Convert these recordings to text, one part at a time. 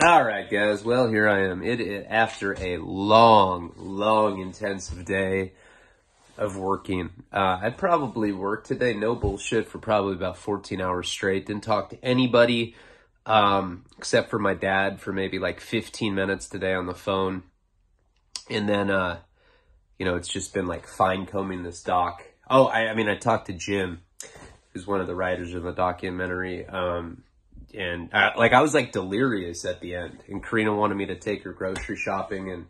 All right, guys. Well, here I am. After a long, intensive day of working. I probably worked today, no bullshit, for probably about 14 hours straight. Didn't talk to anybody except for my dad for maybe like 15 minutes today on the phone. And then, it's just been like fine combing this doc. Oh, I talked to Jim, who's one of the writers of the documentary. And I was like delirious at the end, and Karina wanted me to take her grocery shopping, and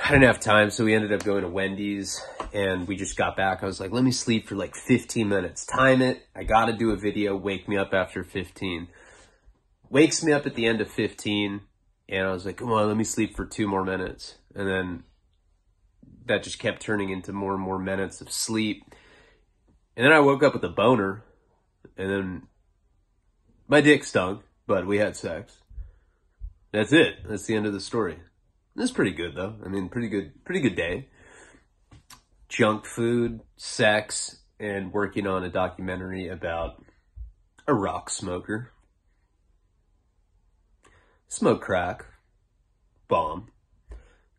I didn't have time. So we ended up going to Wendy's, and we just got back. I was like, let me sleep for like 15 minutes, time it. I got to do a video. Wake me up after 15, wakes me up at the end of 15. And I was like, come on, let me sleep for 2 more minutes. And then that just kept turning into more and more minutes of sleep. And then I woke up with a boner, and then my dick stung, but we had sex. That's it. That's the end of the story. It's pretty good, though. I mean, pretty good day. Junk food, sex, and working on a documentary about a rock smoker. Smoke crack. Bomb.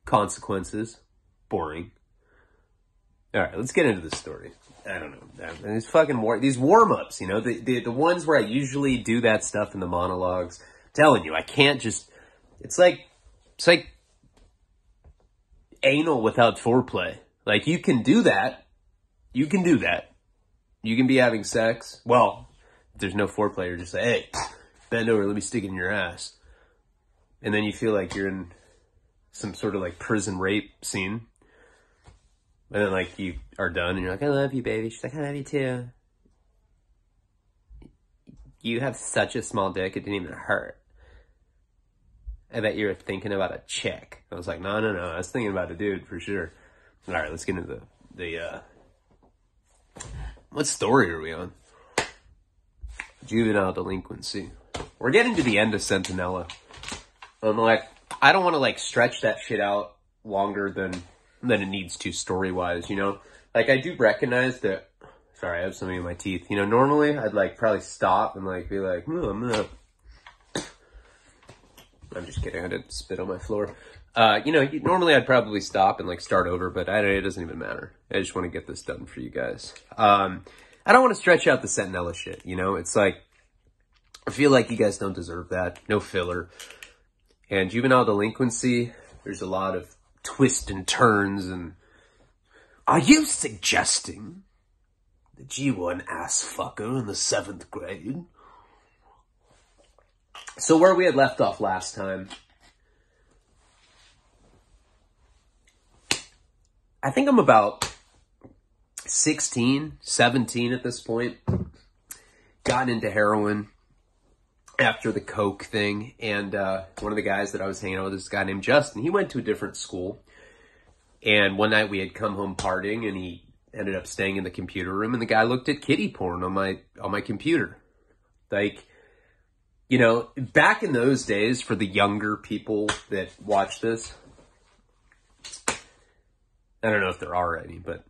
Consequences. Boring. All right, let's get into the story. I don't know. These warm-ups, the ones where I usually do that stuff in the monologues. I'm telling you, I can't just, it's like anal without foreplay. Like, you can do that. You can do that. You can be having sex. Well, if there's no foreplay, you're just like, hey, bend over, let me stick it in your ass. And then you feel like you're in some sort of like prison rape scene. And then, like, you are done, and you're like, I love you, baby. She's like, I love you, too. You have such a small dick, it didn't even hurt. I bet you were thinking about a chick. I was like, no. I was thinking about a dude, for sure. All right, let's get into the what story are we on? Juvenile delinquency. We're getting to the end of Sentinella. I'm like, I don't want to, like, stretch that shit out longer than it needs to story-wise, Like, I do recognize that, sorry, I have something in my teeth. Normally I'd, like, probably stop and, like, be like, I'm just kidding, I didn't spit on my floor. Normally I'd probably stop and, like, start over, but it doesn't even matter. I just want to get this done for you guys. I don't want to stretch out the Sentinella shit, It's like, I feel like you guys don't deserve that. No filler. And juvenile delinquency, there's a lot of twists and turns, and are you suggesting that you were an ass fucker in the 7th grade? So where we had left off last time, I think I'm about 16, 17 at this point. Gotten into heroin after the coke thing, and one of the guys that I was hanging out with, this guy named Justin, he went to a different school, and one night we had come home partying, and he ended up staying in the computer room, and the guy looked at kiddie porn on my computer. Like, back in those days, for the younger people that watch this, I don't know if there are any, but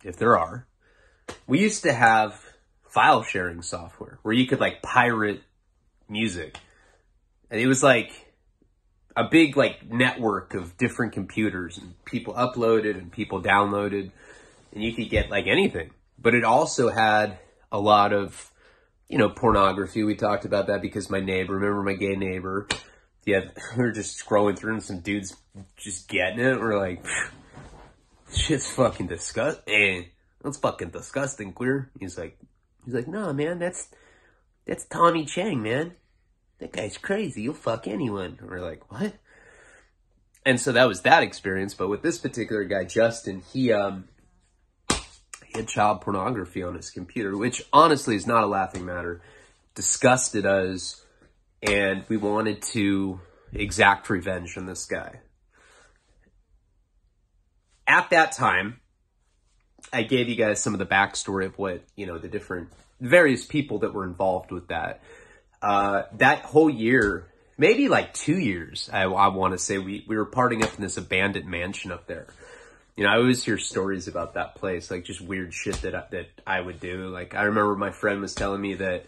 if there are, we used to have file sharing software where you could, like, pirate music. And it was like a big, like, network of different computers, and people uploaded and people downloaded, and you could get, like, anything. But it also had a lot of, pornography. We talked about that because my neighbor, remember my gay neighbor? Yeah, we were just scrolling through and some dudes just getting it. We're like, shit's fucking disgusting. That's fucking disgusting, queer. He's like, no, man, that's Tommy Chang, man. That guy's crazy. You'll fuck anyone. And we're like, what? And so that was that experience. But with this particular guy, Justin, he had child pornography on his computer, which honestly is not a laughing matter. Disgusted us, and we wanted to exact revenge on this guy. At that time, I gave you guys some of the backstory of what, the different various people that were involved with that. That whole year, maybe like 2 years, I want to say, we were partying up in this abandoned mansion up there. I always hear stories about that place, like just weird shit that I would do. Like, I remember my friend was telling me that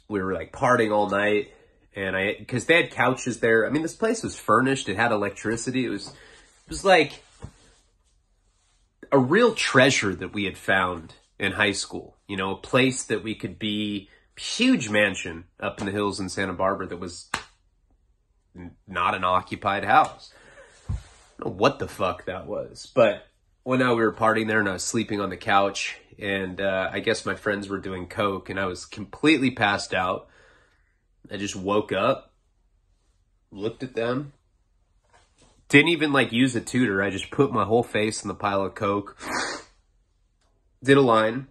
we were like partying all night, And because they had couches there. I mean, this place was furnished. It had electricity. It was like a real treasure that we had found in high school. You know, a place that we could be, huge mansion up in the hills in Santa Barbara that was not an occupied house. I don't know what the fuck that was. But one night we were partying there and I was sleeping on the couch. And I guess my friends were doing coke and I was completely passed out. I just woke up, looked at them, didn't even like use a tutor. I just put my whole face in the pile of coke, did a line,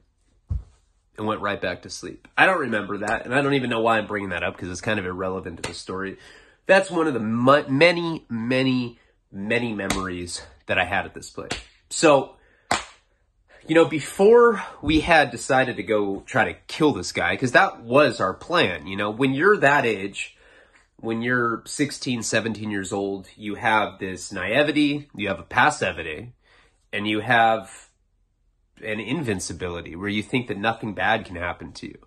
and went right back to sleep. I don't remember that, and I don't even know why I'm bringing that up because it's kind of irrelevant to the story. That's one of the many, many, many memories that I had at this place. So, you know, before we had decided to go try to kill this guy, because that was our plan, you know, when you're that age, when you're 16, 17 years old, you have this naivety, you have a passivity, and you have an invincibility where you think that nothing bad can happen to you.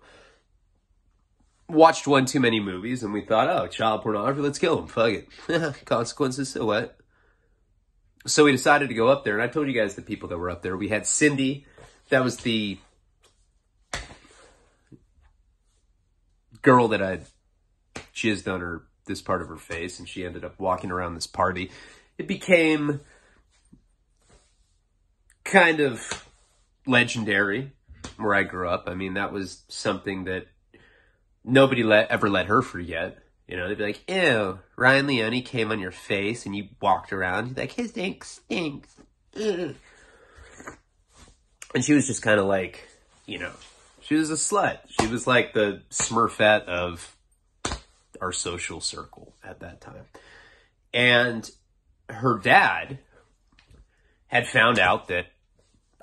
Watched one too many movies and we thought, oh, child pornography, let's kill him, fuck it. Consequences, so what? So we decided to go up there, and I told you guys the people that were up there. We had Cindy, that was the girl that I'd jizzed on this part of her face, and she ended up walking around this party. It became kind of legendary where I grew up. I mean, that was something that nobody ever let her forget. You know, they'd be like, ew, Ryan Leone came on your face and you walked around. He's like, his ink stinks. Ugh. And she was just kind of like, you know, she was a slut. She was like the Smurfette of our social circle at that time. And her dad had found out that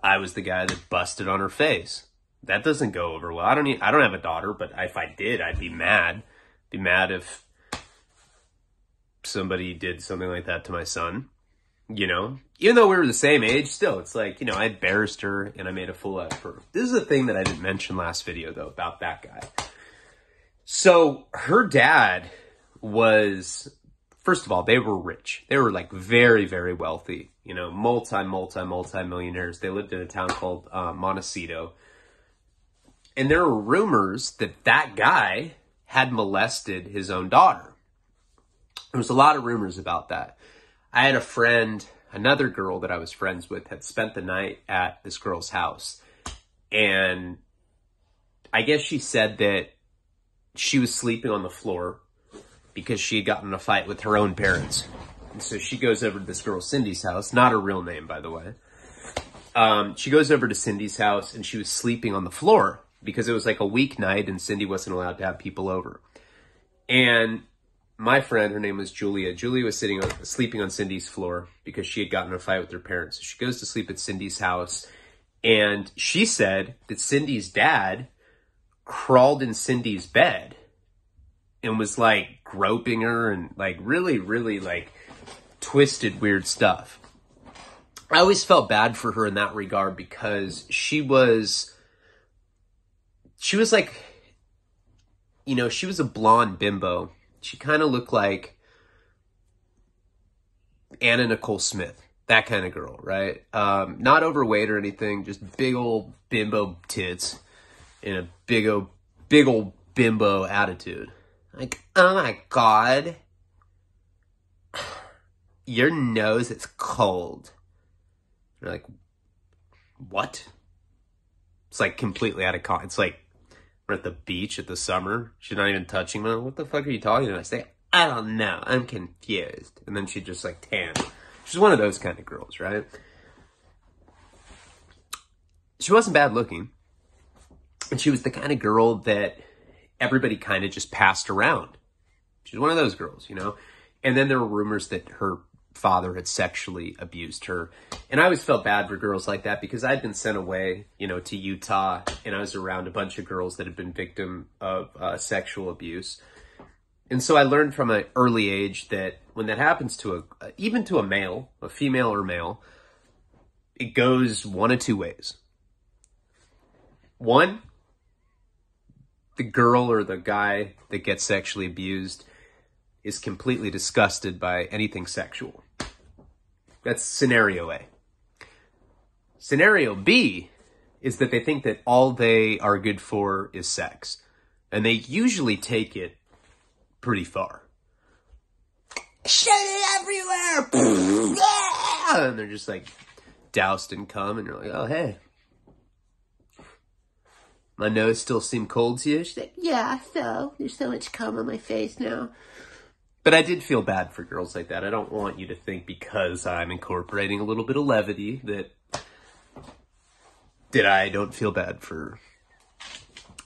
I was the guy that busted on her face. That doesn't go over well. I don't have a daughter, but if I did, I'd be mad. Be mad if somebody did something like that to my son, you know, even though we were the same age, still, it's like, you know, I embarrassed her and I made a fool out of her. This is a thing that I didn't mention last video though, about that guy. So her dad was, first of all, they were rich. They were like very, very wealthy, you know, multi-millionaires. They lived in a town called Montecito. And there were rumors that that guy had molested his own daughter. There was a lot of rumors about that. I had a friend, another girl that I was friends with, had spent the night at this girl's house. And I guess she said that she was sleeping on the floor because she had gotten in a fight with her own parents. And so she goes over to this girl Cindy's house, not her real name, by the way. She goes over to Cindy's house and she was sleeping on the floor because it was like a weeknight and Cindy wasn't allowed to have people over. And my friend, her name was Julia. Julia was sleeping on Cindy's floor because she had gotten in a fight with her parents. So she goes to sleep at Cindy's house. And she said that Cindy's dad crawled in Cindy's bed and was like groping her and like really, really like twisted weird stuff. I always felt bad for her in that regard because she was like, you know, she was a blonde bimbo. She kind of looked like Anna Nicole Smith, that kind of girl, right? Not overweight or anything, just big old bimbo tits and a big old bimbo attitude. Like, oh my God, your nose is cold. You're like, what? It's like completely out of context. It's like we're at the beach at the summer. She's not even touching me. What the fuck are you talking about? I say, I don't know. I'm confused. And then she just like tan. She's one of those kind of girls, right? She wasn't bad looking. And she was the kind of girl that everybody kind of just passed around. She's one of those girls, you know? And then there were rumors that her father had sexually abused her. And I always felt bad for girls like that because I'd been sent away, you know, to Utah, and I was around a bunch of girls that had been victim of sexual abuse. And so I learned from an early age that when that happens to even to a male, a female or male, it goes one of two ways. One, the girl or the guy that gets sexually abused is completely disgusted by anything sexual. That's scenario A. Scenario B is that they think that all they are good for is sex. And they usually take it pretty far. Shit it everywhere! And they're just like doused in cum, and you're like, oh, hey. My nose still seem cold to you? She's like, yeah, so there's so much cum on my face now. But I did feel bad for girls like that. I don't want you to think because I'm incorporating a little bit of levity that I don't feel bad for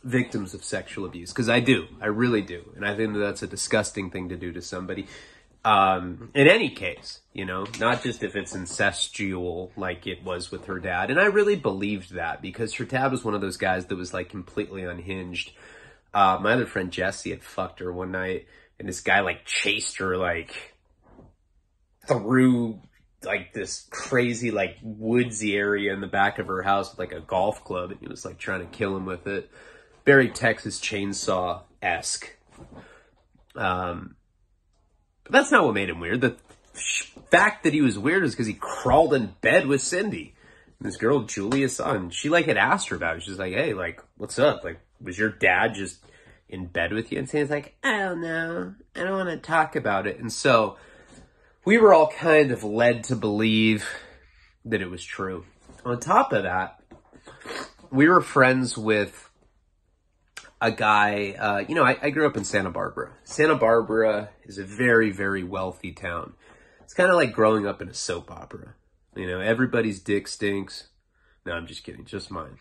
victims of sexual abuse. Because I do. I really do. And I think that that's a disgusting thing to do to somebody. In any case, you know, not just if it's incestual like it was with her dad. And I really believed that because her dad was one of those guys that was like completely unhinged. My other friend Jesse had fucked her one night, and this guy like chased her like through like this crazy like woodsy area in the back of her house with like a golf club, and he was like trying to kill him with it. Very Texas Chainsaw-esque. But that's not what made him weird. The fact that he was weird is because he crawled in bed with Cindy. And this girl, Julia, saw him. She, like, had asked her about it. She's like, hey, like, what's up? Like, was your dad just in bed with you? And Cindy's like, I don't know. I don't want to talk about it. And so we were all kind of led to believe that it was true. On top of that, we were friends with a guy, I grew up in Santa Barbara. Santa Barbara is a very, very wealthy town. It's kind of like growing up in a soap opera. You know, everybody's dick stinks. No, I'm just kidding. Just mine.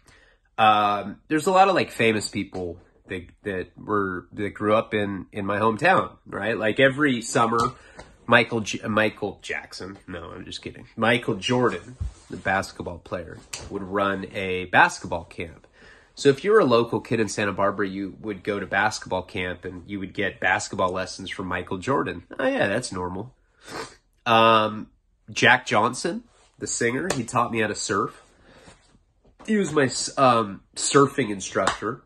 There's a lot of like famous people that grew up in my hometown, right? Like every summer, Michael Jackson. No, I'm just kidding. Michael Jordan, the basketball player, would run a basketball camp. So if you were a local kid in Santa Barbara, you would go to basketball camp and you would get basketball lessons from Michael Jordan. Oh yeah, that's normal. Jack Johnson, the singer, he taught me how to surf. He was my surfing instructor.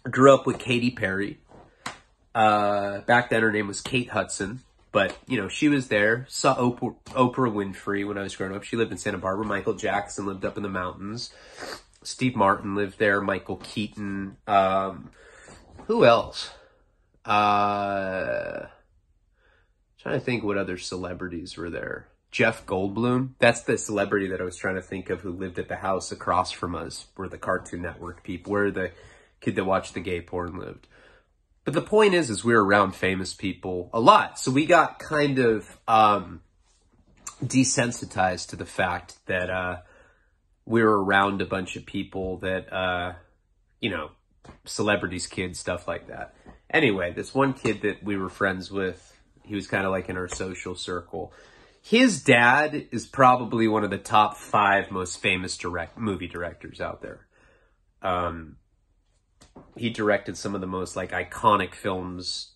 I grew up with Katy Perry. Back then her name was Kate Hudson. But, you know, she was there. Saw Oprah Winfrey when I was growing up. She lived in Santa Barbara. Michael Jackson lived up in the mountains. Steve Martin lived there. Michael Keaton. Who else? Trying to think what other celebrities were there. Jeff Goldblum. That's the celebrity that I was trying to think of who lived at the house across from us, where the Cartoon Network people, where the kid that watched the gay porn lived. But the point is we were around famous people a lot. So we got kind of desensitized to the fact that we were around a bunch of people that, celebrities, kids, stuff like that. Anyway, this one kid that we were friends with, he was kind of like in our social circle. His dad is probably one of the top 5 most famous movie directors out there. He directed some of the most like iconic films.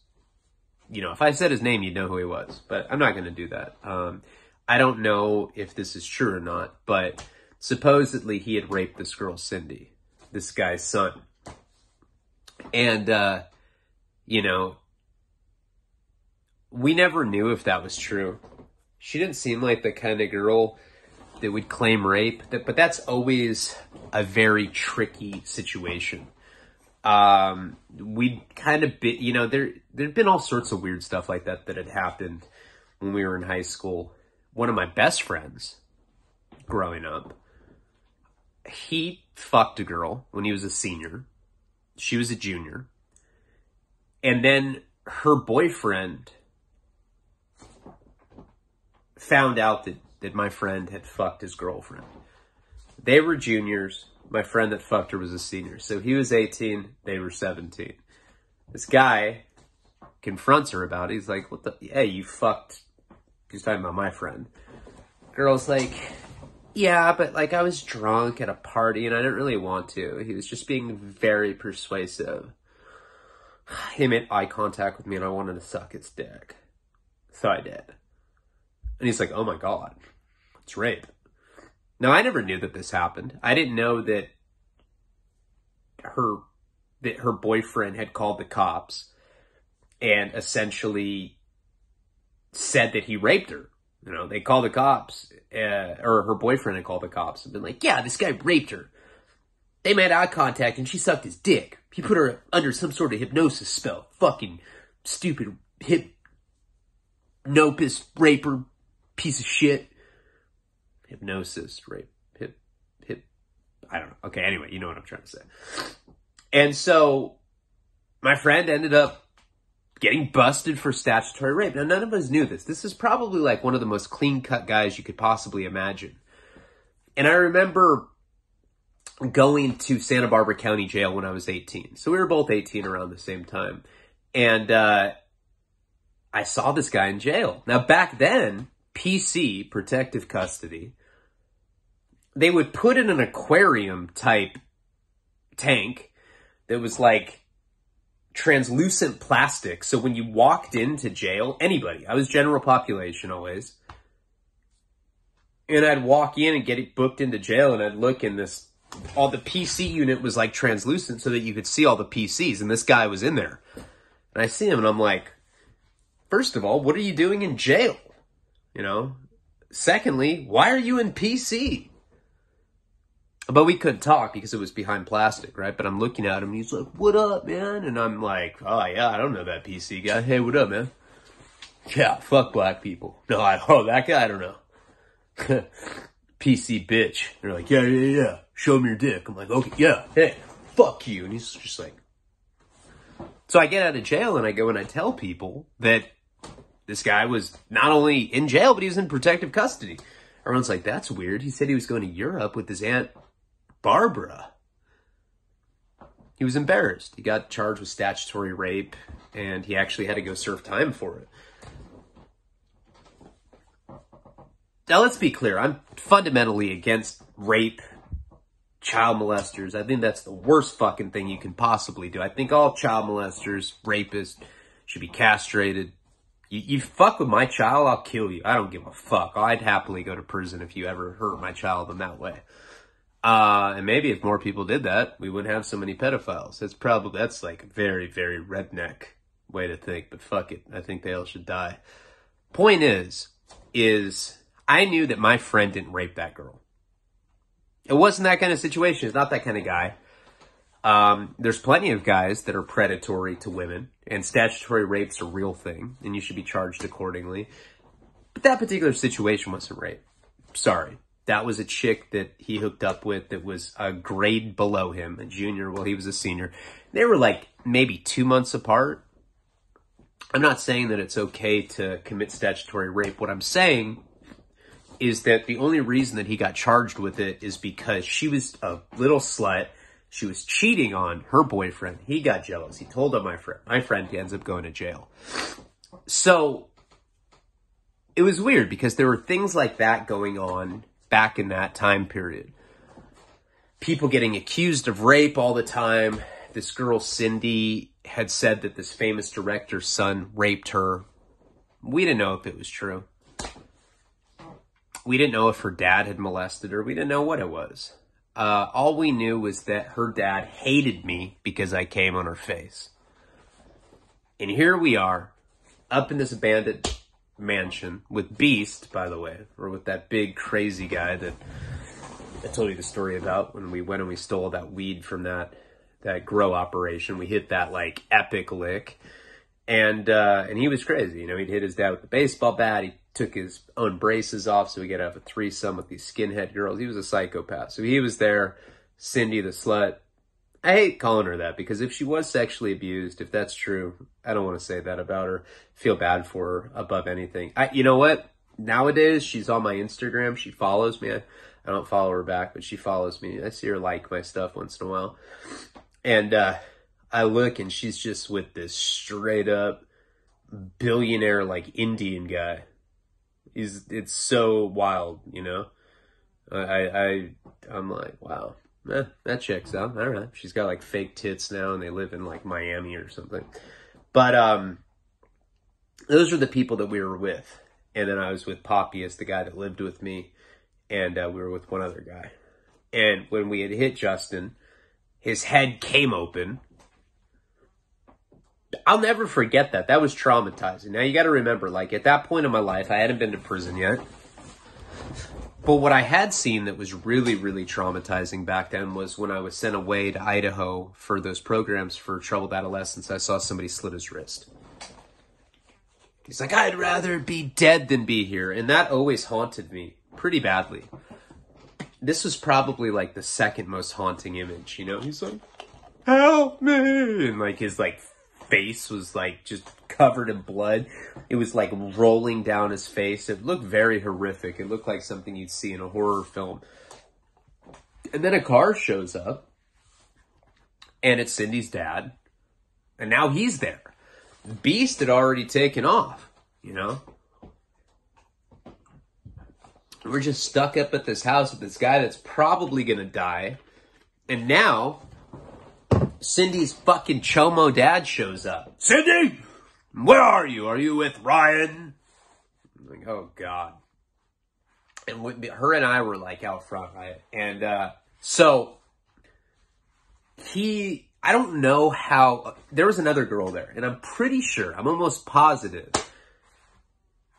You know, if I said his name, you'd know who he was, but I'm not going to do that. I don't know if this is true or not, but supposedly he had raped this girl, Cindy, this guy's son. And, we never knew if that was true. She didn't seem like the kind of girl that would claim rape, but that's always a very tricky situation. We'd kind of been, there'd been all sorts of weird stuff like that had happened when we were in high school. One of my best friends growing up, he fucked a girl when he was a senior. She was a junior. And then her boyfriend found out that my friend had fucked his girlfriend. They were juniors. My friend that fucked her was a senior. So he was 18, they were 17. This guy confronts her about it. He's like, hey, you fucked. He's talking about my friend. Girl's like, yeah, but like I was drunk at a party and I didn't really want to. He was just being very persuasive. He made eye contact with me and I wanted to suck his dick. So I did. And he's like, oh my God, it's rape. Now, I never knew that this happened. I didn't know that her that her boyfriend had called the cops and essentially said that he raped her. You know, they called the cops, or her boyfriend had called the cops and been like, yeah, this guy raped her. They made eye contact and she sucked his dick. He put her under some sort of hypnosis spell. Fucking stupid hypnopist raper piece of shit. Hypnosis, rape, I don't know. Okay, anyway, you know what I'm trying to say. And so my friend ended up getting busted for statutory rape. Now, none of us knew this. This is probably like one of the most clean-cut guys you could possibly imagine. And I remember going to Santa Barbara County Jail when I was 18. So we were both 18 around the same time. And I saw this guy in jail. Now, back then, PC, protective custody, they would put in an aquarium type tank that was like translucent plastic. So when you walked into jail, anybody, I was general population always, and I'd walk in and get it booked into jail, and I'd look in this, all the PC unit was like translucent so that you could see all the PCs, and this guy was in there. And I see him and I'm like, first of all, what are you doing in jail? You know? Secondly, why are you in PC? But we couldn't talk because it was behind plastic, right? But I'm looking at him and he's like, what up, man? And I'm like, oh yeah, I don't know that PC guy. Hey, what up, man? Yeah, fuck black people. No, that guy, I don't know. PC bitch. They're like, yeah. Show me your dick. I'm like, okay, yeah. Hey, fuck you. And he's just like, so I get out of jail and I go and I tell people that this guy was not only in jail, but he was in protective custody. Everyone's like, that's weird. He said he was going to Europe with his Aunt Barbara. He was embarrassed. He got charged with statutory rape, and he actually had to go serve time for it. Now, let's be clear. I'm fundamentally against rape, child molesters. I think that's the worst fucking thing you can possibly do. I think all child molesters, rapists, should be castrated. You fuck with my child, I'll kill you. I don't give a fuck. I'd happily go to prison if you ever hurt my child in that way. And maybe if more people did that, we wouldn't have so many pedophiles. That's like a very, very redneck way to think, but fuck it. I think they all should die. Point is I knew that my friend didn't rape that girl. It wasn't that kind of situation. It's not that kind of guy. There's plenty of guys that are predatory to women, and statutory rape's a real thing, and you should be charged accordingly. But that particular situation wasn't rape. Sorry. That was a chick that he hooked up with that was a grade below him, a junior while he was a senior. They were like maybe 2 months apart. I'm not saying that it's okay to commit statutory rape. What I'm saying is that the only reason that he got charged with it is because she was a little slut. She was cheating on her boyfriend. He got jealous. He told on my friend. My friend ends up going to jail. So it was weird because there were things like that going on back in that time period. People getting accused of rape all the time. This girl, Cindy, had said that this famous director's son raped her. We didn't know if it was true. We didn't know if her dad had molested her. We didn't know what it was. All we knew was that her dad hated me because I came on her face. And here we are, up in this abandoned mansion with Beast, by the way, or with that big crazy guy that I told you the story about when we went and we stole that weed from that grow operation. We hit that like epic lick, and he was crazy. You know, he'd hit his dad with the baseball bat. He took his own braces off so he could have a threesome with these skinhead girls. He was a psychopath. So he was there. Cindy the slut. I hate calling her that because if she was sexually abused, if that's true, I don't want to say that about her. Feel bad for her above anything. You know what? Nowadays, she's on my Instagram. She follows me. I don't follow her back, but she follows me. I see her like my stuff once in a while. And I look and she's just with this straight up billionaire like Indian guy. It's so wild, you know? I'm like, wow. That checks out. All right. She's got like fake tits now and they live in like Miami or something. But those are the people that we were with. And then I was with Poppius, the guy that lived with me. And we were with one other guy. And when we had hit Justin, his head came open I'll never forget that. That was traumatizing. Now, you got to remember, like, at that point in my life, I hadn't been to prison yet. But what I had seen that was really, really traumatizing back then was when I was sent away to Idaho for those programs for troubled adolescents, I saw somebody slit his wrist. He's like, I'd rather be dead than be here. And that always haunted me pretty badly. This was probably like the second most haunting image, you know? He's like, help me! And like his like face was like just covered in blood. It was like rolling down his face. It looked very horrific. It looked like something you'd see in a horror film. And then a car shows up, and it's Cindy's dad, and now he's there. Beast had already taken off, you know? We're just stuck up at this house with this guy that's probably gonna die. And now, Cindy's fucking chomo dad shows up. Cindy! Where are you? Are you with Ryan? I'm like, oh, God. And her and I were, like, out front, right? And so, I don't know how, there was another girl there. And I'm pretty sure, I'm almost positive,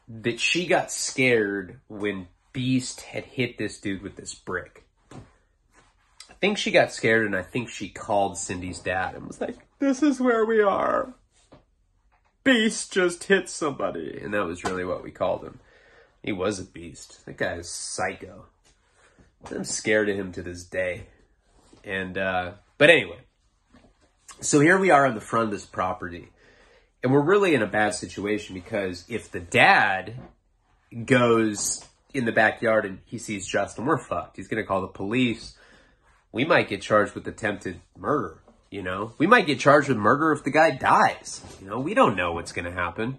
that she got scared when Beast had hit this dude with this brick. I think she got scared, and I think she called Cindy's dad and was like, this is where we are. Beast just hit somebody. And that was really what we called him. He was a beast. That guy is psycho. I'm scared of him to this day. And, but anyway. So here we are on the front of this property. And we're really in a bad situation because if the dad goes in the backyard and he sees Justin, we're fucked. He's going to call the police. We might get charged with attempted murder, you know? We might get charged with murder if the guy dies. You know, we don't know what's going to happen.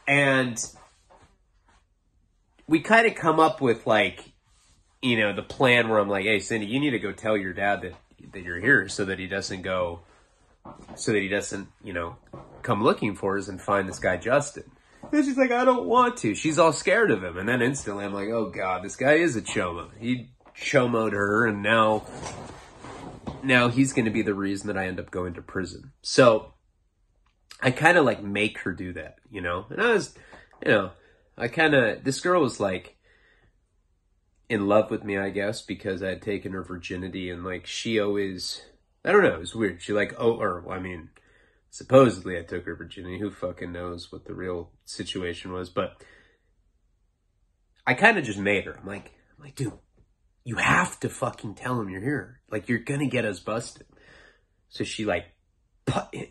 And we kind of come up with, like, you know, the plan where I'm like, hey, Cindy, you need to go tell your dad that you're here so that he doesn't, you know, come looking for us and find this guy, Justin. And she's like, I don't want to. She's all scared of him. And then instantly I'm like, oh, God, this guy is a chomo. He chomoed her, and now he's going to be the reason that I end up going to prison. So I kind of like make her do that, you know? And I was, you know, this girl was like in love with me, I guess, because I had taken her virginity, and like she always, I don't know, it was weird. She like, supposedly I took her virginity. Who fucking knows what the real situation was? But I kind of just made her. I'm like, dude, you have to fucking tell him you're here. Like, you're gonna get us busted. So she like,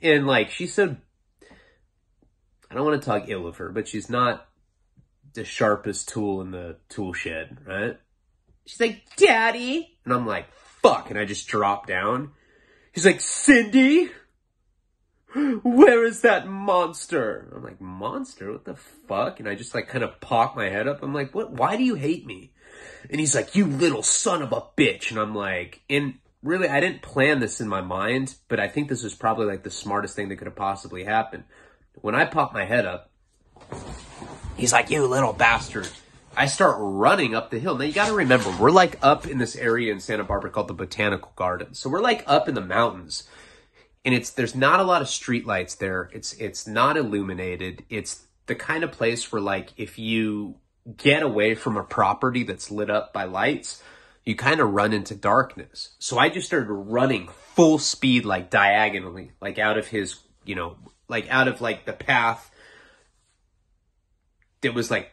and like, she's so, I don't want to talk ill of her, but she's not the sharpest tool in the tool shed, right? She's like, Daddy. And I'm like, fuck. And I just drop down. He's like, Cindy, where is that monster? I'm like, monster? What the fuck? And I just like kind of pop my head up. I'm like, what? Why do you hate me? And he's like, you little son of a bitch. And I'm like, and really, I didn't plan this in my mind, but I think this was probably like the smartest thing that could have possibly happened. When I pop my head up, he's like, you little bastard. I start running up the hill. Now, you got to remember, we're like up in this area in Santa Barbara called the Botanical Gardens. So we're like up in the mountains. And there's not a lot of street lights there. It's not illuminated. It's the kind of place where, like, if you get away from a property that's lit up by lights, you kind of run into darkness. So I just started running full speed, like diagonally, like out of his, you know, like out of like the path that was like,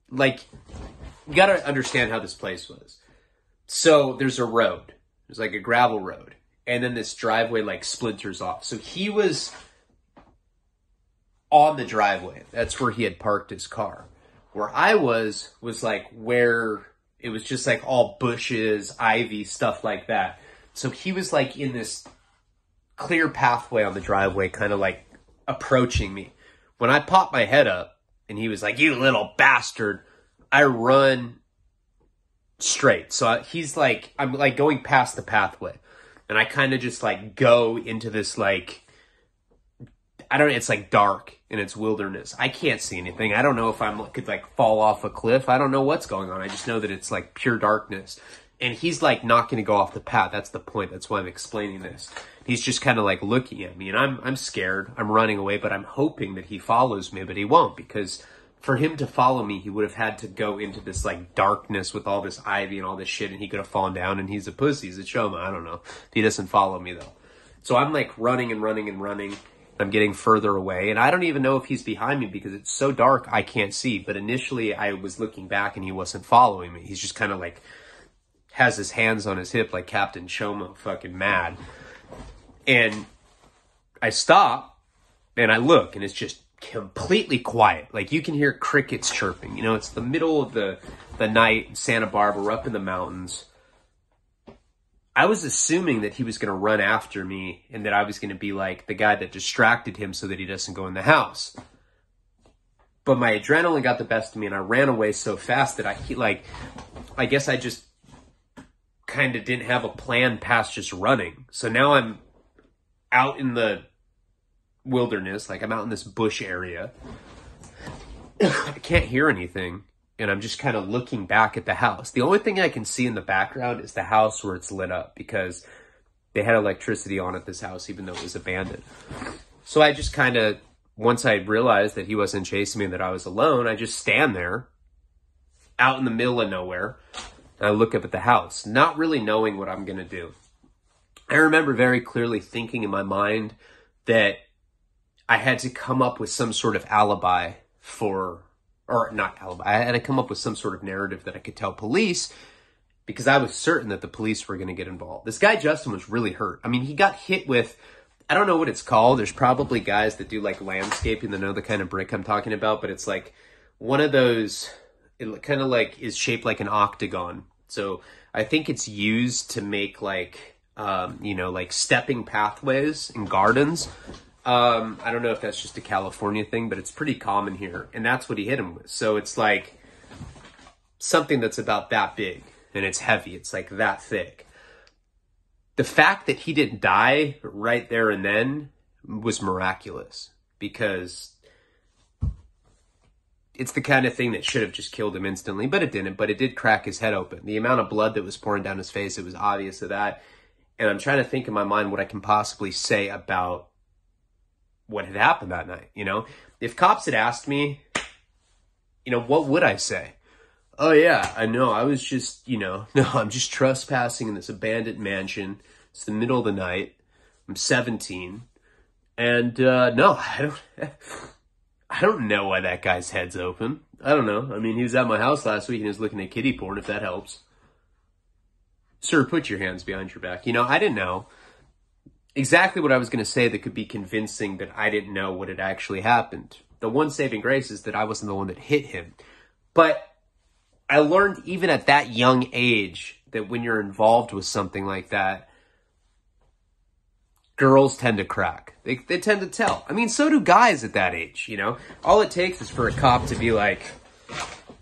you got to understand how this place was. So there's a road. There's like a gravel road. And then this driveway like splinters off. So he was on the driveway. That's where he had parked his car. Where I was like where it was just like all bushes, ivy, stuff like that. So he was like in this clear pathway on the driveway, kind of like approaching me. When I popped my head up and he was like, you little bastard, I run straight. So he's like, I'm like going past the pathway. And I kind of just like go into this like, I don't know, it's like dark and it's wilderness. I can't see anything. I don't know if could like fall off a cliff. I don't know what's going on. I just know that it's like pure darkness. And he's like not going to go off the path. That's the point. That's why I'm explaining this. He's just kind of like looking at me, and I'm scared. I'm running away, but I'm hoping that he follows me, but he won't, because for him to follow me, he would have had to go into this like darkness with all this ivy and all this shit, and he could have fallen down, and he's a pussy. He's a showman. I don't know. He doesn't follow me though. So I'm like running and running and running. I'm getting further away, and I don't even know if he's behind me because it's so dark I can't see. But initially I was looking back and he wasn't following me. He's just kind of like has his hands on his hip like Captain Choma, fucking mad. And I stop and I look, and it's just completely quiet. Like you can hear crickets chirping. You know, it's the middle of the night in Santa Barbara. We're up in the mountains. I was assuming that he was going to run after me and that I was going to be like the guy that distracted him so that he doesn't go in the house. But my adrenaline got the best of me, and I ran away so fast that I guess I just kind of didn't have a plan past just running. So now I'm out in the wilderness, like I'm out in this bush area. I can't hear anything. And I'm just kind of looking back at the house. The only thing I can see in the background is the house where it's lit up, because they had electricity on at this house, even though it was abandoned. So I just kind of, once I realized that he wasn't chasing me and that I was alone, I just stand there out in the middle of nowhere. And I look up at the house, not really knowing what I'm going to do. I remember very clearly thinking in my mind that I had to come up with some sort of alibi or not alibi. I had to come up with some sort of narrative that I could tell police, because I was certain that the police were going to get involved. This guy, Justin, was really hurt. I mean, he got hit with, I don't know what it's called. There's probably guys that do like landscaping that know the kind of brick I'm talking about, but it's like one of those, it kind of like is shaped like an octagon. So I think it's used to make like, like stepping pathways in gardens. I don't know if that's just a California thing, but it's pretty common here. And that's what he hit him with. So it's like something that's about that big, and it's heavy. It's like that thick. The fact that he didn't die right there and then was miraculous, because it's the kind of thing that should have just killed him instantly, but it didn't. But it did crack his head open. The amount of blood that was pouring down his face, it was obvious of that. And I'm trying to think in my mind what I can possibly say about what had happened that night. You know, if cops had asked me, what would I say? Oh yeah, I know. I was just, no, I'm just trespassing in this abandoned mansion. It's the middle of the night. I'm 17. And, no, I don't know why that guy's head's open. I don't know. I mean, he was at my house last week and he was looking at kiddie porn, if that helps. Sir, put your hands behind your back. I didn't know exactly what I was going to say that could be convincing that I didn't know what had actually happened. The one saving grace is that I wasn't the one that hit him. But I learned even at that young age that when you're involved with something like that, girls tend to crack. They tend to tell. I mean, so do guys at that age, All it takes is for a cop to be like,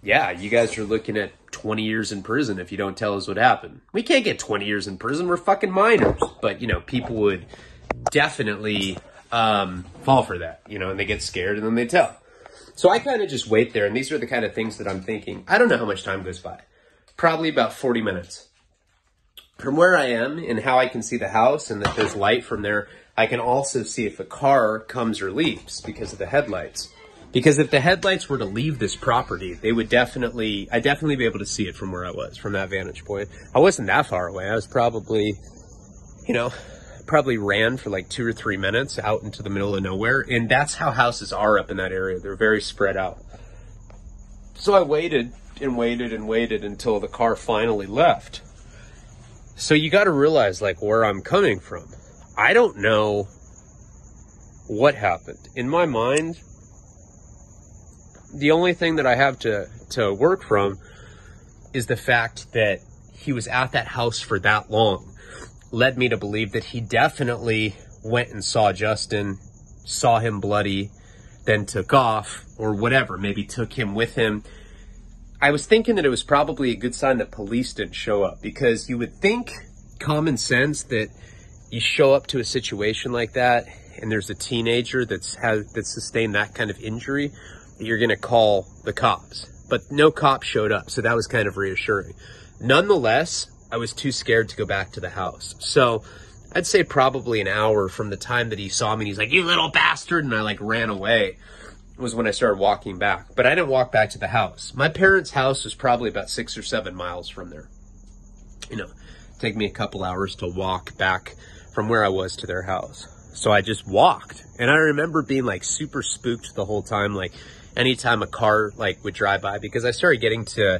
yeah, you guys are looking at 20 years in prison if you don't tell us what happened. We can't get 20 years in prison. We're fucking minors. But, people would definitely fall for that, and they get scared and then they tell. So I kind of just wait there, and these are the kind of things that I'm thinking. I don't know how much time goes by. Probably about 40 minutes. From where I am and how I can see the house and that there's light from there, I can also see if a car comes or leaves because of the headlights. Because if the headlights were to leave this property, I'd definitely be able to see it from where I was, from that vantage point. I wasn't that far away. I was probably, probably ran for like 2 or 3 minutes out into the middle of nowhere. And that's how houses are up in that area. They're very spread out. So I waited and waited and waited until the car finally left. So you got to realize like where I'm coming from. I don't know what happened. In my mind, the only thing that I have to work from is the fact that he was at that house for that long. Led me to believe that he definitely went and saw Justin, saw him bloody, then took off, or whatever, maybe took him with him. I was thinking that it was probably a good sign that police didn't show up, because you would think, common sense, that you show up to a situation like that and there's a teenager that's sustained that kind of injury, that you're going to call the cops. But no cop showed up, so that was kind of reassuring. Nonetheless, I was too scared to go back to the house. So I'd say probably an hour from the time that he saw me and he's like, "You little bastard," and I like ran away, was when I started walking back. But I didn't walk back to the house. My parents' house was probably about 6 or 7 miles from there. You know, take me a couple hours to walk back from where I was to their house. So I just walked. And I remember being like super spooked the whole time. Like anytime a car like would drive by, because I started getting to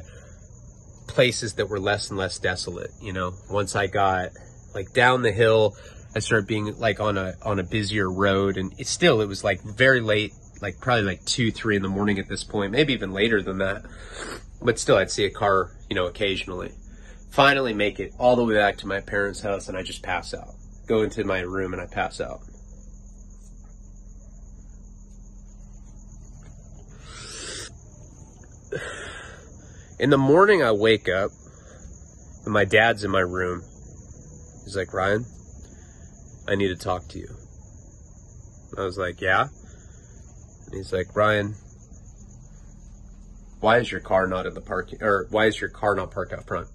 places that were less and less desolate. You know, once I got like down the hill, I started being like on a busier road, and it was like very late, like probably like 2, 3 in the morning at this point, maybe even later than that. But still, I'd see a car, you know, occasionally. Finally make it all the way back to my parents' house, and I just pass out. Go into my room and I pass out. In the morning, I wake up and my dad's in my room. He's like, "Ryan, I need to talk to you." I was like, "Yeah?" And he's like, "Ryan, why is your car not in the parking, or why is your car not parked out front?"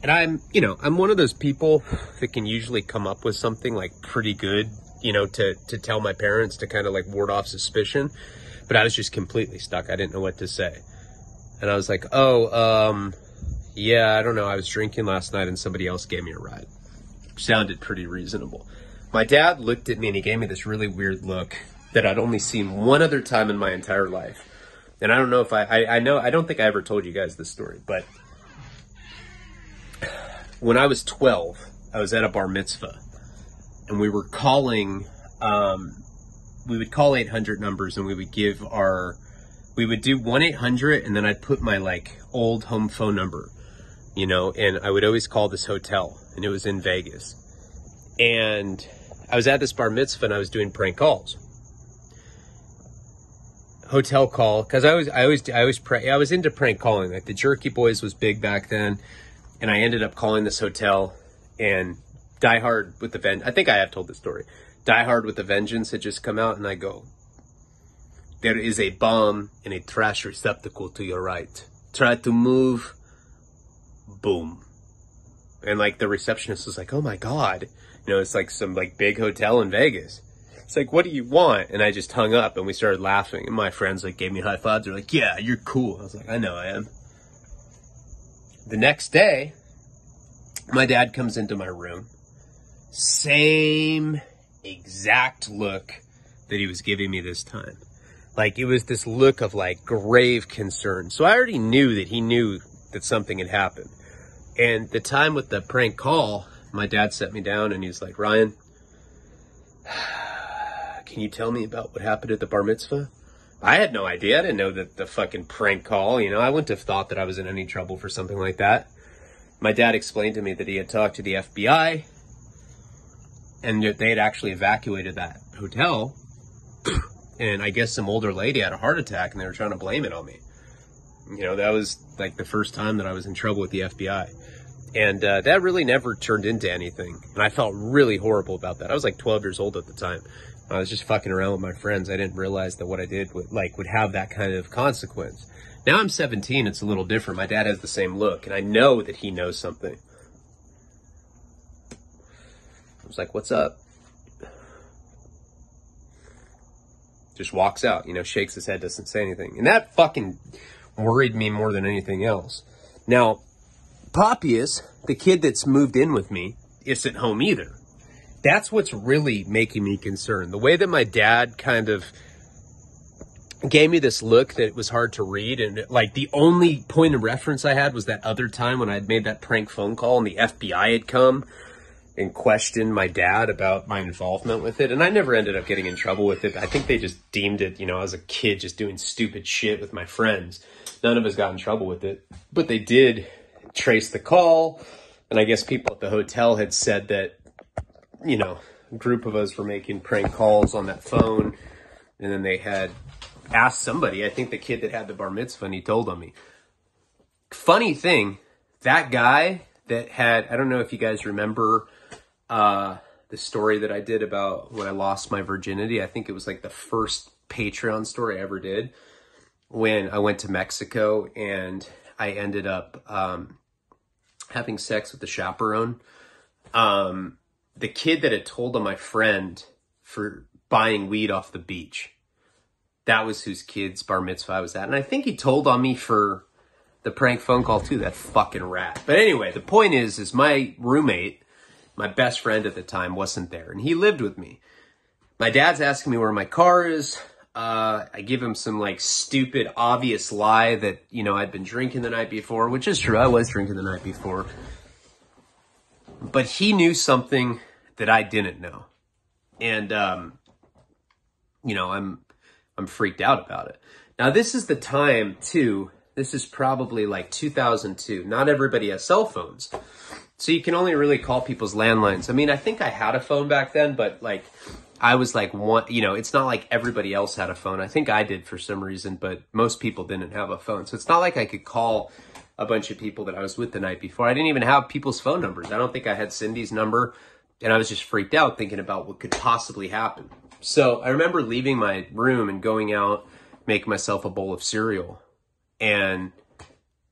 And I'm one of those people that can usually come up with something like pretty good, you know, to tell my parents to kind of like ward off suspicion. But I was just completely stuck. I didn't know what to say. And I was like, yeah, I don't know. I was drinking last night and somebody else gave me a ride. Sounded pretty reasonable. My dad looked at me and he gave me this really weird look that I'd only seen one other time in my entire life. And I don't know if I don't think I ever told you guys this story, but when I was 12, I was at a bar mitzvah, and we were calling, we would call 800 numbers, and we would do 1-800, and then I'd put my like old home phone number, you know, and I would always call this hotel, and it was in Vegas. And I was at this bar mitzvah, and I was doing prank calls. Hotel call, because I was into prank calling. Like the Jerky Boys was big back then. And I ended up calling this hotel, and Die Hard with the Vengeance. I think I have told this story. Die Hard with the Vengeance had just come out, and I go, "There is a bomb in a trash receptacle to your right. Try to move." Boom. And like the receptionist was like, "Oh my God." You know, it's like some like big hotel in Vegas. It's like, "What do you want?" And I just hung up, and we started laughing. And my friends like gave me high fives. They're like, "Yeah, you're cool." I was like, "I know I am." The next day, my dad comes into my room. Same exact look that he was giving me this time. Like, it was this look of like grave concern. So I already knew that he knew that something had happened. And the time with the prank call, my dad sat me down and he's like, "Ryan, can you tell me about what happened at the bar mitzvah?" I had no idea. I didn't know that the fucking prank call, you know, I wouldn't have thought that I was in any trouble for something like that. My dad explained to me that he had talked to the FBI and they had actually evacuated that hotel. And I guess some older lady had a heart attack and they were trying to blame it on me. You know, that was like the first time that I was in trouble with the FBI. And that really never turned into anything. And I felt really horrible about that. I was like 12 years old at the time. I was just fucking around with my friends. I didn't realize that what I did would have that kind of consequence. Now I'm 17. It's a little different. My dad has the same look, and I know that he knows something. I was like, "What's up?" Just walks out, you know, shakes his head, doesn't say anything. And that fucking worried me more than anything else. Now, Poppius, the kid that's moved in with me, isn't home either. That's what's really making me concerned. The way that my dad kind of gave me this look that it was hard to read. And like the only point of reference I had was that other time when I had made that prank phone call and the FBI had come and questioned my dad about my involvement with it. And I never ended up getting in trouble with it. I think they just deemed it, you know, I was a kid just doing stupid shit with my friends. None of us got in trouble with it. But they did trace the call. And I guess people at the hotel had said that, you know, a group of us were making prank calls on that phone. And then they had asked somebody, I think the kid that had the bar mitzvah, and he told on me. Funny thing, that guy that had, I don't know if you guys remember the story that I did about when I lost my virginity. I think it was like the first Patreon story I ever did when I went to Mexico and I ended up having sex with the chaperone. The kid that had told on my friend for buying weed off the beach. That was whose kid's bar mitzvah I was at. And I think he told on me for the prank phone call too, that fucking rat. But anyway, the point is my roommate, my best friend at the time, wasn't there. And he lived with me. My dad's asking me where my car is. I give him some like stupid, obvious lie that, you know, I'd been drinking the night before, which is true. I was drinking the night before. But he knew something that I didn't know. And, you know, I'm freaked out about it. Now, this is the time, too. This is probably like 2002. Not everybody has cell phones. So you can only really call people's landlines. I mean, I think I had a phone back then, but like, I was like one, you know, it's not like everybody else had a phone. I think I did for some reason, but most people didn't have a phone. So it's not like I could call a bunch of people that I was with the night before. I didn't even have people's phone numbers. I don't think I had Cindy's number. And I was just freaked out thinking about what could possibly happen. So I remember leaving my room and going out, making myself a bowl of cereal. And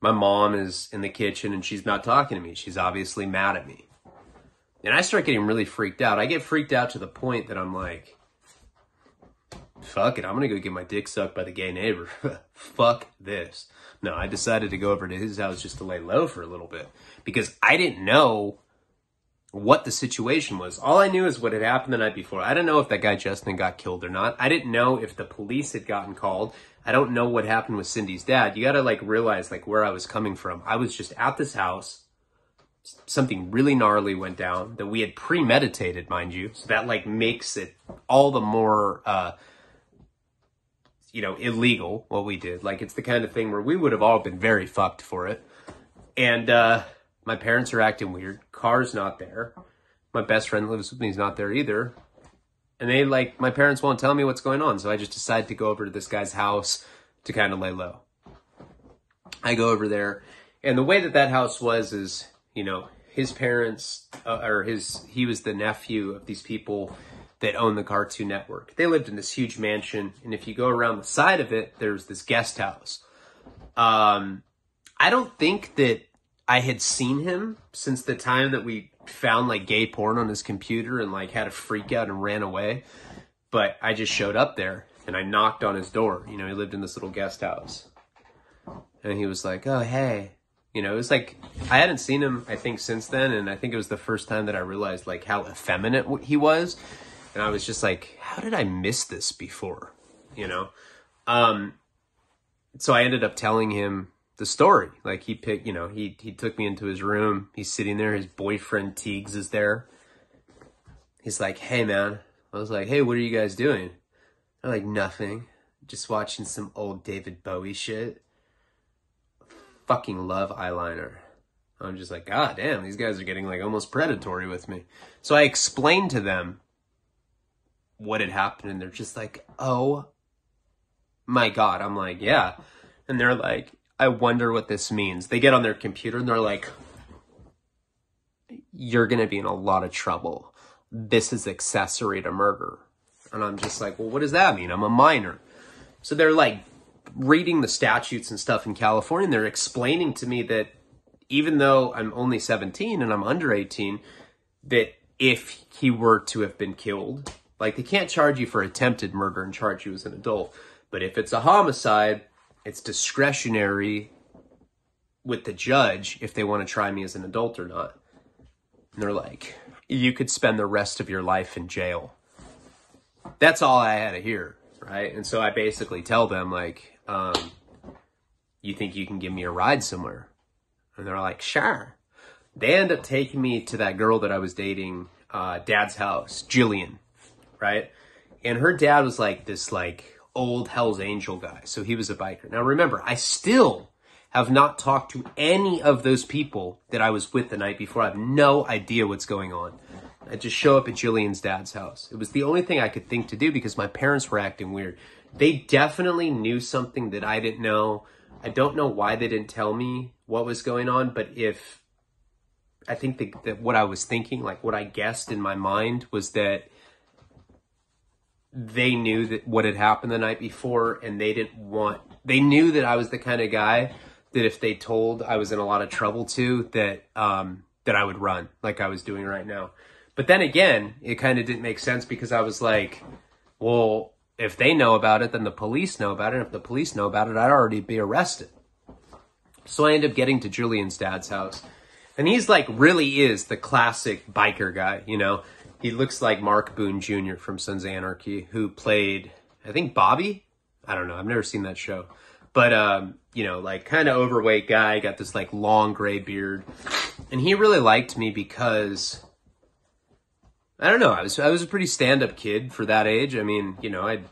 my mom is in the kitchen and she's not talking to me. She's obviously mad at me. And I start getting really freaked out. I get freaked out to the point that I'm like, fuck it, I'm going to go get my dick sucked by the gay neighbor. Fuck this. No, I decided to go over to his house just to lay low for a little bit. Because I didn't know what the situation was. All I knew is what had happened the night before. I didn't know if that guy Justin got killed or not. I didn't know if the police had gotten called. I don't know what happened with Cindy's dad. You got to like realize like where I was coming from. I was just at this house. Something really gnarly went down that we had premeditated, mind you. So that like makes it all the more, you know, illegal what we did. Like it's the kind of thing where we would have all been very fucked for it. And, my parents are acting weird. Car's not there. My best friend lives with me. He's not there either. And they like, my parents won't tell me what's going on. So I just decided to go over to this guy's house to kind of lay low. I go over there. And the way that that house was is, you know, his parents, he was the nephew of these people that own the Cartoon Network. They lived in this huge mansion. And if you go around the side of it, there's this guest house. I don't think that I had seen him since the time that we found like gay porn on his computer and like had a freak out and ran away. But I just showed up there and I knocked on his door. You know, he lived in this little guest house. And he was like, oh, hey. You know, it was like, I hadn't seen him, I think, since then. And I think it was the first time that I realized like how effeminate he was. And I was just like, how did I miss this before? You know? So I ended up telling him the story. Like he picked, you know, he took me into his room. He's sitting there. His boyfriend Teagues is there. He's like, hey man. I was like, hey, what are you guys doing? I'm like, nothing. Just watching some old David Bowie shit. Fucking love eyeliner. I'm just like, god damn, these guys are getting like almost predatory with me. So I explained to them what had happened and they're just like, oh my god. I'm like, yeah. And they're like, I wonder what this means. They get on their computer and they're like, you're going to be in a lot of trouble. This is accessory to murder. And I'm just like, well, what does that mean? I'm a minor. So they're like reading the statutes and stuff in California. And they're explaining to me that even though I'm only 17 and I'm under 18, that if he were to have been killed, like they can't charge you for attempted murder and charge you as an adult. But if it's a homicide, it's discretionary with the judge if they want to try me as an adult or not. And they're like, you could spend the rest of your life in jail. That's all I had to hear, right? And so I basically tell them, like, you think you can give me a ride somewhere? And they're like, sure. They end up taking me to that girl that I was dating, dad's house, Jillian, right? And her dad was like this, like, old Hell's Angel guy. So he was a biker. Now remember, I still have not talked to any of those people that I was with the night before. I have no idea what's going on. I just show up at Jillian's dad's house. It was the only thing I could think to do because my parents were acting weird. They definitely knew something that I didn't know. I don't know why they didn't tell me what was going on, but I think that what I was thinking, like what I guessed in my mind was that they knew that what had happened the night before and they knew that I was the kind of guy that if they told I was in a lot of trouble too, that that I would run like I was doing right now. But then again, it kind of didn't make sense because I was like, well, if they know about it, then the police know about it. And if the police know about it, I'd already be arrested. So I end up getting to Julian's dad's house. And he's like, really is the classic biker guy, you know? He looks like Mark Boone Jr. from Sons of Anarchy, who played, I think, Bobby? I don't know. I've never seen that show. But, you know, like kind of overweight guy, got this like long gray beard. And he really liked me because, I don't know, I was a pretty stand-up kid for that age. I mean, you know, I'd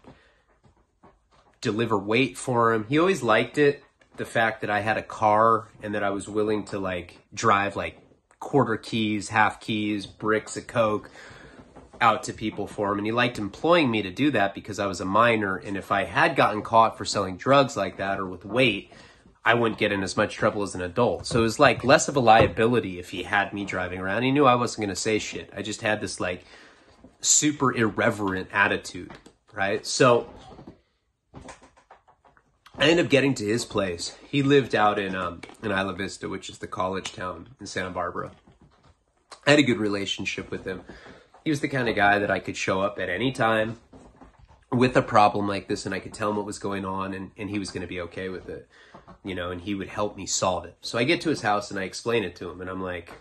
deliver weight for him. He always liked it, the fact that I had a car and that I was willing to like drive like quarter keys, half keys, bricks of coke out to people for him. And he liked employing me to do that because I was a minor. And if I had gotten caught for selling drugs like that or with weight, I wouldn't get in as much trouble as an adult. So it was like less of a liability if he had me driving around. He knew I wasn't going to say shit. I just had this like super irreverent attitude, right? So I ended up getting to his place. He lived out in Isla Vista, which is the college town in Santa Barbara. I had a good relationship with him. He was the kind of guy that I could show up at any time with a problem like this, and I could tell him what was going on, and he was going to be okay with it, you know, and he would help me solve it. So I get to his house, and I explain it to him, and I'm like,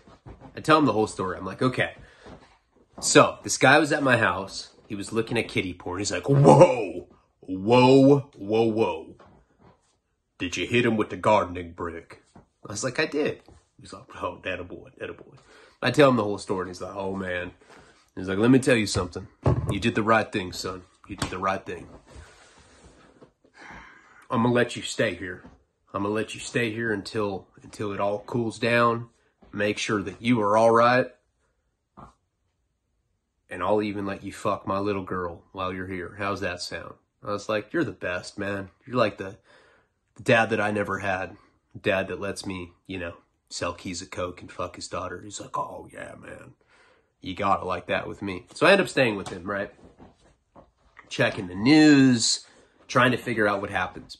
I tell him the whole story. I'm like, okay, so this guy was at my house. He was looking at kiddie porn. He's like, whoa, whoa, whoa, whoa. Did you hit him with the gardening brick? I was like, I did. He's like, oh, that a boy. I tell him the whole story, and he's like, oh, man. He's like, let me tell you something. You did the right thing, son. You did the right thing. I'm going to let you stay here. I'm going to let you stay here until it all cools down. Make sure that you are all right. And I'll even let you fuck my little girl while you're here. How's that sound? I was like, you're the best, man. You're like the dad that I never had. Dad that lets me, you know, sell keys of coke and fuck his daughter. He's like, oh, yeah, man. You got it like that with me. So I end up staying with him, right? Checking the news, trying to figure out what happens.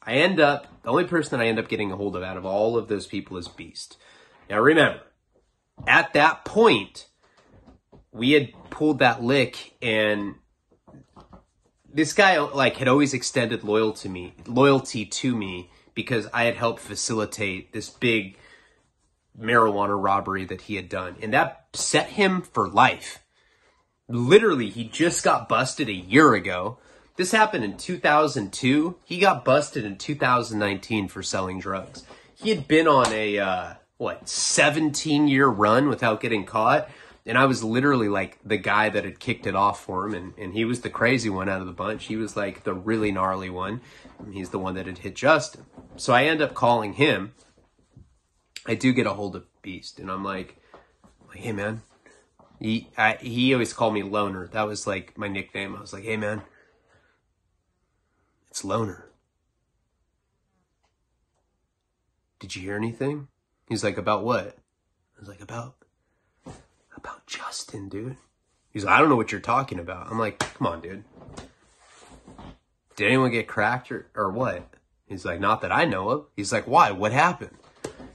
The only person that I end up getting a hold of out of all of those people is Beast. Now remember, at that point, we had pulled that lick, and this guy like had always extended loyalty to me because I had helped facilitate this big marijuana robbery that he had done. And that set him for life. Literally, he just got busted a year ago. This happened in 2002. He got busted in 2019 for selling drugs. He had been on a, 17-year run without getting caught. And I was literally like the guy that had kicked it off for him. And he was the crazy one out of the bunch. He was like the really gnarly one. And he's the one that had hit Justin. So I end up calling him. I do get a hold of Beast, and I'm like, hey, man. He always called me Loner. That was like my nickname. I was like, hey, man, it's Loner. Did you hear anything? He's like, about what? I was like, about Justin, dude. He's like, I don't know what you're talking about. I'm like, come on, dude. Did anyone get cracked or what? He's like, not that I know of. He's like, why? What happened?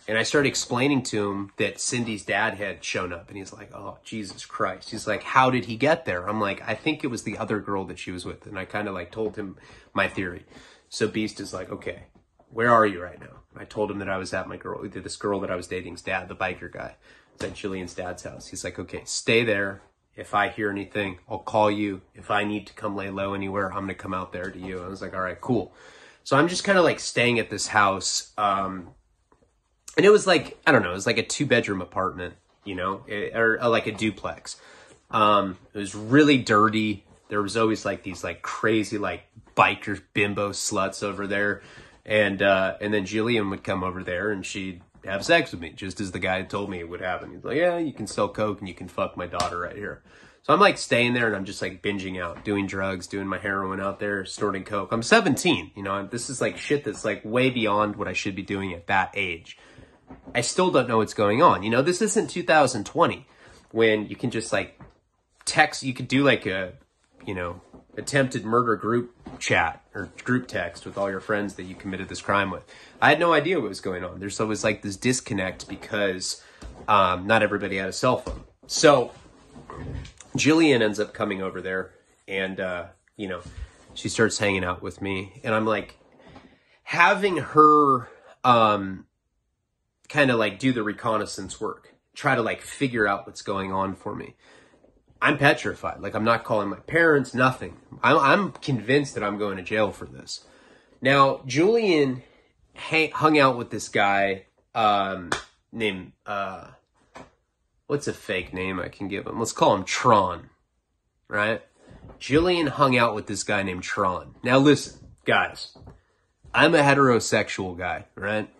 And I started explaining to him that Cindy's dad had shown up. And he's like, oh, Jesus Christ. He's like, how did he get there? I'm like, I think it was the other girl that she was with. And I kind of like told him my theory. So Beast is like, okay, where are you right now? I told him that I was at this girl that I was dating's dad, the biker guy. It's at Jillian's dad's house. He's like, okay, stay there. If I hear anything, I'll call you. If I need to come lay low anywhere, I'm going to come out there to you. I was like, all right, cool. So I'm just kind of like staying at this house. And it was like, I don't know, it was like a 2-bedroom apartment, you know, or like a duplex. It was really dirty. There was always like these like crazy like biker bimbo sluts over there. And then Jillian would come over there and she'd have sex with me, just as the guy told me it would happen. He's like, yeah, you can sell coke and you can fuck my daughter right here. So I'm like staying there and I'm just like binging out, doing drugs, doing my heroin out there, snorting coke. I'm 17, you know, this is like shit that's like way beyond what I should be doing at that age. I still don't know what's going on. You know, this isn't 2020 when you can just like text, you could do like a, you know, attempted murder group chat or group text with all your friends that you committed this crime with. I had no idea what was going on. There's always like this disconnect because not everybody had a cell phone. So Jillian ends up coming over there and, you know, she starts hanging out with me. And I'm like, having her kind of like do the reconnaissance work, try to like figure out what's going on for me. I'm petrified. Like, I'm not calling my parents, nothing. I'm convinced that I'm going to jail for this. Now, Julian hung out with this guy named, what's a fake name I can give him? Let's call him Tron, right? Jillian hung out with this guy named Tron. Now, listen, guys, I'm a heterosexual guy, right?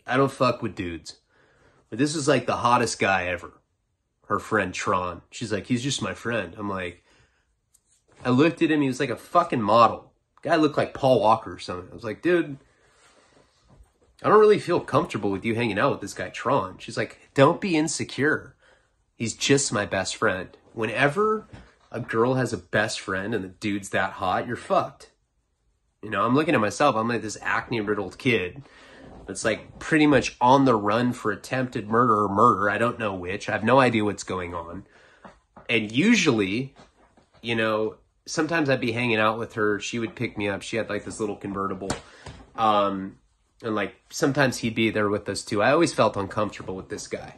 I don't fuck with dudes. But this is like the hottest guy ever. Her friend Tron. She's like, he's just my friend. I'm like, I looked at him. He was like a fucking model. Guy looked like Paul Walker or something. I was like, dude, I don't really feel comfortable with you hanging out with this guy Tron. She's like, don't be insecure. He's just my best friend. Whenever a girl has a best friend and the dude's that hot, you're fucked. You know, I'm looking at myself. I'm like this acne-riddled kid. It's like pretty much on the run for attempted murder or murder. I don't know which. I have no idea what's going on. And usually, you know, sometimes I'd be hanging out with her. She would pick me up. She had like this little convertible. And like sometimes he'd be there with us too. I always felt uncomfortable with this guy.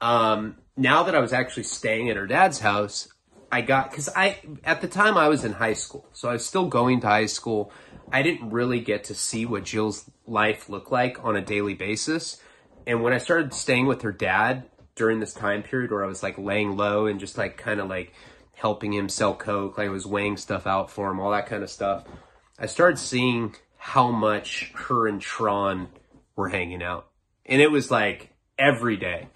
Now that I was actually staying at her dad's house, at the time I was in high school. So I was still going to high school. I didn't really get to see what Jill's life looked like on a daily basis. And when I started staying with her dad during this time period where I was like laying low and just like kind of like helping him sell coke, like I was weighing stuff out for him, all that kind of stuff, I started seeing how much her and Tron were hanging out. And it was like every day.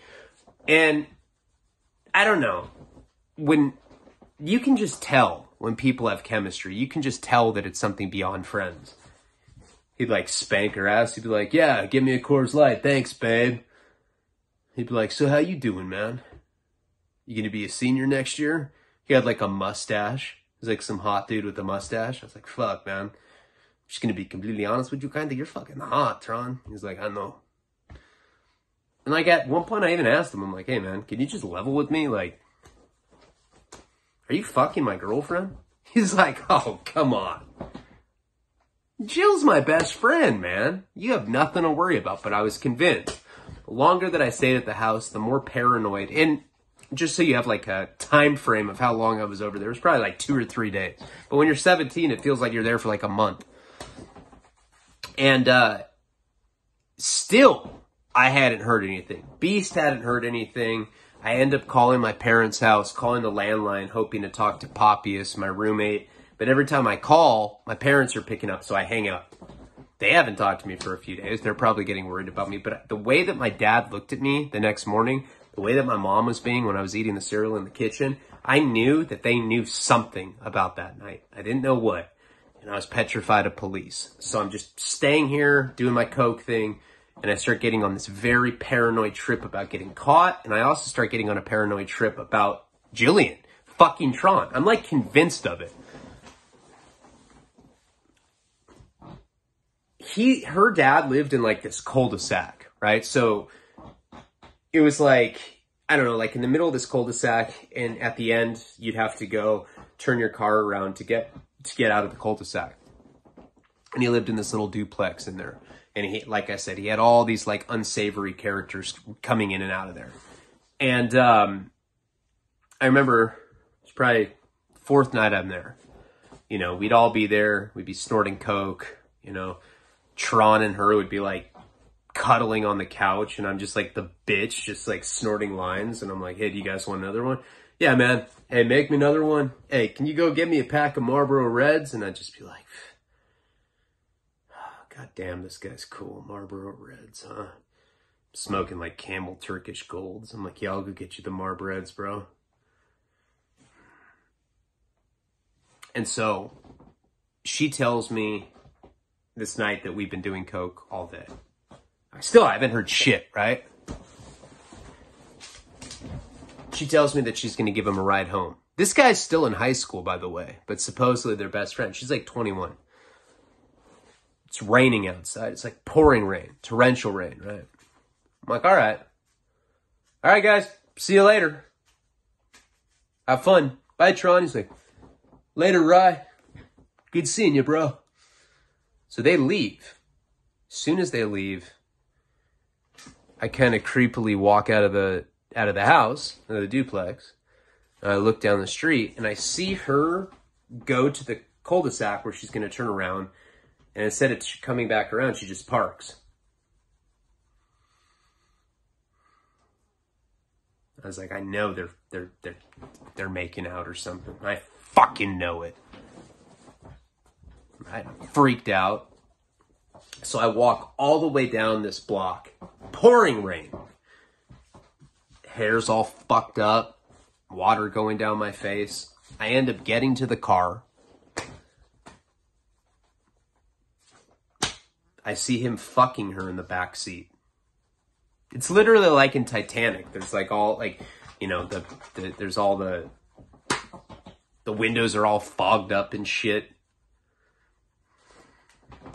And I don't know, when you can just tell when people have chemistry, you can just tell that it's something beyond friends. He'd like spank her ass. He'd be like, yeah, give me a Coors Light. Thanks, babe. He'd be like, so how you doing, man? You gonna be a senior next year? He had like a mustache. He was like some hot dude with a mustache. I was like, fuck, man. I'm just gonna be completely honest with you, kinda. You're fucking hot, Tron. He's like, I know. And like at one point I even asked him, I'm like, hey man, can you just level with me? Like, are you fucking my girlfriend? He's like, oh, come on. Jill's my best friend, man. You have nothing to worry about. But I was convinced. The longer that I stayed at the house, the more paranoid. And just so you have like a time frame of how long I was over there, it was probably like 2 or 3 days. But when you're 17, it feels like you're there for like a month. And still, I hadn't heard anything. Beast hadn't heard anything. I end up calling my parents' house, calling the landline, hoping to talk to Poppius, my roommate. But every time I call, my parents are picking up, so I hang up. They haven't talked to me for a few days. They're probably getting worried about me. But the way that my dad looked at me the next morning, the way that my mom was being when I was eating the cereal in the kitchen, I knew that they knew something about that night. I didn't know what. And I was petrified of police. So I'm just staying here, doing my coke thing. And I start getting on this very paranoid trip about getting caught. And I also start getting on a paranoid trip about Jillian, fucking Tron. I'm like convinced of it. Her dad lived in like this cul-de-sac, right? So it was like, I don't know, like in the middle of this cul-de-sac, and at the end you'd have to go turn your car around to get out of the cul-de-sac. And he lived in this little duplex in there. And he, like I said, he had all these like unsavory characters coming in and out of there. And I remember it's probably 4th night I'm there. You know, we'd all be there. We'd be snorting coke. You know, Tron and her would be like cuddling on the couch, and I'm just like the bitch, just like snorting lines. And I'm like, hey, do you guys want another one? Yeah, man. Hey, make me another one. Hey, can you go get me a pack of Marlboro Reds? And I'd just be like, God damn, this guy's cool. Marlboro Reds, huh? Smoking like Camel Turkish Golds. I'm like, yeah, I'll go get you the Marlboro Reds, bro. And so she tells me this night that we've been doing coke all day. I haven't heard shit, right? She tells me that she's going to give him a ride home. This guy's still in high school, by the way, but supposedly they're best friends. She's like 21. It's raining outside. It's like pouring rain, torrential rain, right? I'm like, all right. All right, guys. See you later. Have fun. Bye, Tron. He's like, later, Rye. Good seeing you, bro. So they leave. As soon as they leave, I kind of creepily walk out of the house, out of the duplex. And I look down the street, and I see her go to the cul-de-sac where she's going to turn around. And instead of coming back around, she just parks. I was like, I know they're making out or something. I fucking know it. I freaked out. So I walk all the way down this block. Pouring rain. Hair's all fucked up. Water going down my face. I end up getting to the car. I see him fucking her in the back seat. It's literally like in Titanic. There's like all like, you know, there's all the windows are all fogged up and shit.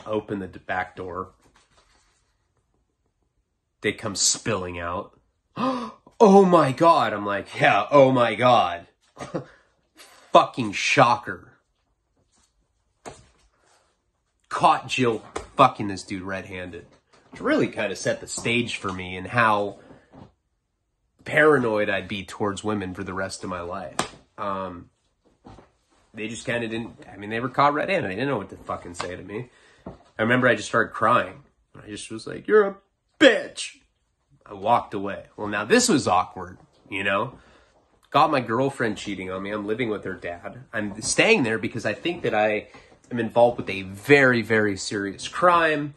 Open the back door. They come spilling out. Oh my God. I'm like, yeah, oh my God. Fucking shocker. Caught Jill fucking this dude red-handed. Which really kind of set the stage for me and how paranoid I'd be towards women for the rest of my life. They just kind of didn't, I mean, they were caught red-handed. They didn't know what to fucking say to me. I remember I just started crying. I just was like, you're a bitch. I walked away. Well, now this was awkward, you know? Got my girlfriend cheating on me. I'm living with her dad. I'm staying there because I think that I am involved with a very, very serious crime.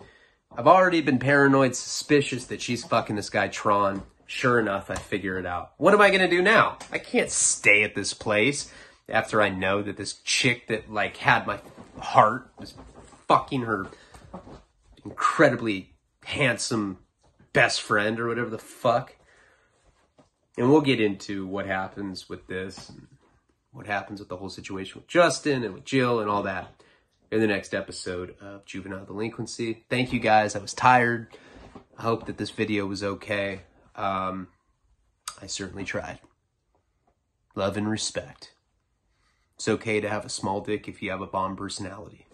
I've already been paranoid, suspicious that she's fucking this guy, Tron. Sure enough, I figure it out. What am I going to do now? I can't stay at this place after I know that this chick that, like, had my heart was fucking her incredibly handsome best friend or whatever the fuck. And we'll get into what happens with this and what happens with the whole situation with Justin and with Jill and all that in the next episode of Juvenile Delinquency. Thank you guys. I was tired. I hope that this video was okay. I certainly tried. Love and respect. It's okay to have a small dick if you have a bomb personality.